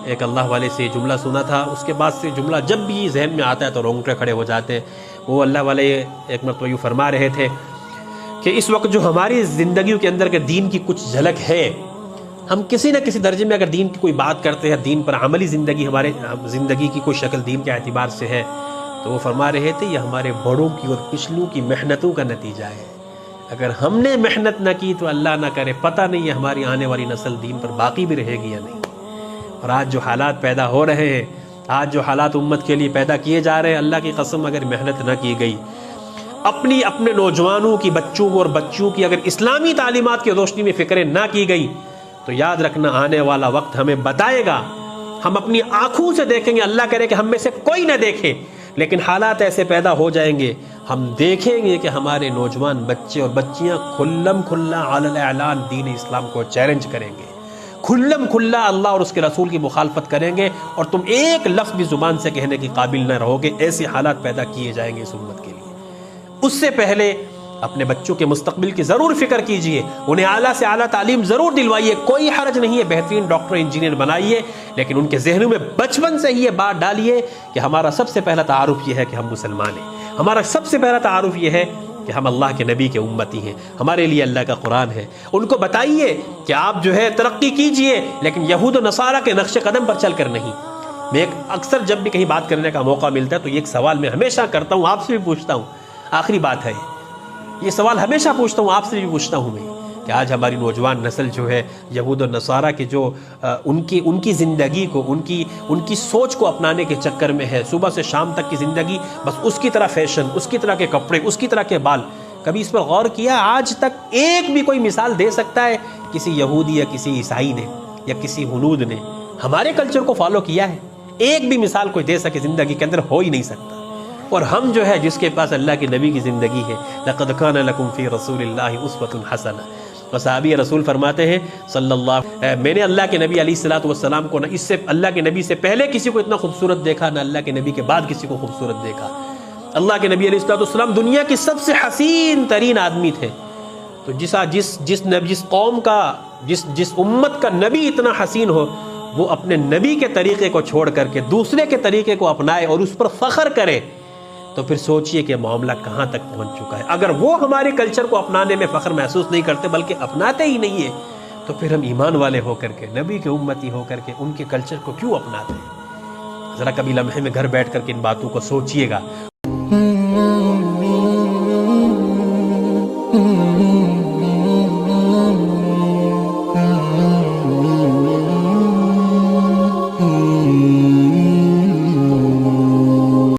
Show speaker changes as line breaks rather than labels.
ایک اللہ والے سے جملہ سنا تھا، اس کے بعد سے جملہ جب بھی ذہن میں آتا ہے تو رونگٹے کھڑے ہو جاتے ہیں۔ وہ اللہ والے ایک مرتبہ یوں فرما رہے تھے کہ اس وقت جو ہماری زندگیوں کے اندر کے دین کی کچھ جھلک ہے، ہم کسی نہ کسی درجے میں اگر دین کی کوئی بات کرتے ہیں، دین پر عملی زندگی، ہمارے زندگی کی کوئی شکل دین کے اعتبار سے ہے، تو وہ فرما رہے تھے یہ ہمارے بڑوں کی اور پچھلوں کی محنتوں کا نتیجہ ہے۔ اگر ہم نے محنت نہ کی تو اللہ نہ کرے پتہ نہیں ہے ہماری آنے والی نسل دین پر باقی بھی رہے گی یا نہیں۔ اور آج جو حالات پیدا ہو رہے ہیں، آج جو حالات امت کے لیے پیدا کیے جا رہے ہیں، اللہ کی قسم اگر محنت نہ کی گئی، اپنے نوجوانوں کی، بچوں اور بچیوں کی اگر اسلامی تعلیمات کی روشنی میں فکریں نہ کی گئی تو یاد رکھنا آنے والا وقت ہمیں بتائے گا۔ ہم اپنی آنکھوں سے دیکھیں گے، اللہ کرے کہ ہم میں سے کوئی نہ دیکھے، لیکن حالات ایسے پیدا ہو جائیں گے، ہم دیکھیں گے کہ ہمارے نوجوان بچے اور بچیاں کھلم کھلا علی الاعلان دین اسلام کو چیلنج کریں گے، کھلم کھلا اللہ اور اس کے رسول کی مخالفت کریں گے، اور تم ایک لفظ بھی زبان سے کہنے کے قابل نہ رہو گے۔ ایسے حالات پیدا کیے جائیں گے اس امت کے لیے۔ اس سے پہلے اپنے بچوں کے مستقبل کی ضرور فکر کیجئے، انہیں اعلیٰ سے اعلیٰ تعلیم ضرور دلوائیے، کوئی حرج نہیں ہے، بہترین ڈاکٹر انجینئر بنائیے، لیکن ان کے ذہنوں میں بچپن سے ہی یہ بات ڈالیے کہ ہمارا سب سے پہلا تعارف یہ ہے کہ ہم مسلمان ہیں، ہمارا سب سے پہلا تعارف یہ ہے کہ ہم اللہ کے نبی کے امتی ہیں، ہمارے لیے اللہ کا قرآن ہے۔ ان کو بتائیے کہ آپ جو ہے ترقی کیجئے، لیکن یہود و نصارہ کے نقش قدم پر چل کر نہیں۔ میں اکثر جب بھی کہیں بات کرنے کا موقع ملتا ہے تو یہ ایک سوال میں ہمیشہ کرتا ہوں، آپ سے بھی پوچھتا ہوں، آخری بات ہے یہ سوال ہمیشہ پوچھتا ہوں، آپ سے بھی پوچھتا ہوں میں، کہ آج ہماری نوجوان نسل جو ہے یہود و نصارہ کے جو ان کی زندگی کو، ان کی سوچ کو اپنانے کے چکر میں ہے، صبح سے شام تک کی زندگی بس اس کی طرح فیشن، اس کی طرح کے کپڑے، اس کی طرح کے بال۔ کبھی اس پر غور کیا آج تک ایک بھی کوئی مثال دے سکتا ہے کسی یہودی یا کسی عیسائی نے یا کسی ہنود نے ہمارے کلچر کو فالو کیا ہے؟ ایک بھی مثال کوئی دے سکے زندگی کے اندر ہو ہی نہیں سکتا۔ اور ہم جو ہے جس کے پاس اللہ کے نبی کی زندگی ہے، لَقَدْ كَانَ لَكُمْ فِي رَسُولِ اللَّهِ أُسْوَةٌ حَسَنَةٌ، اور صحابی رسول فرماتے ہیں میں نے اللہ کے نبی علیہ السلام کو نہ اس سے اللہ کے نبی سے پہلے کسی کو اتنا خوبصورت دیکھا، نہ اللہ کے نبی کے بعد کسی کو خوبصورت دیکھا۔ اللہ کے نبی علیہ السلام دنیا کی سب سے حسین ترین آدمی تھے۔ تو جس قوم کا، جس امت کا نبی اتنا حسین ہو، وہ اپنے نبی کے طریقے کو چھوڑ کر کے دوسرے کے طریقے کو اپنائے اور اس پر فخر کرے، تو پھر سوچئے کہ معاملہ کہاں تک پہنچ چکا ہے۔ اگر وہ ہمارے کلچر کو اپنانے میں فخر محسوس نہیں کرتے بلکہ اپناتے ہی نہیں ہے، تو پھر ہم ایمان والے ہو کر کے، نبی کے امتی ہو کر کے ان کے کلچر کو کیوں اپناتے ہیں؟ ذرا کبھی لمحے میں گھر بیٹھ کر کے ان باتوں کو سوچئے گا۔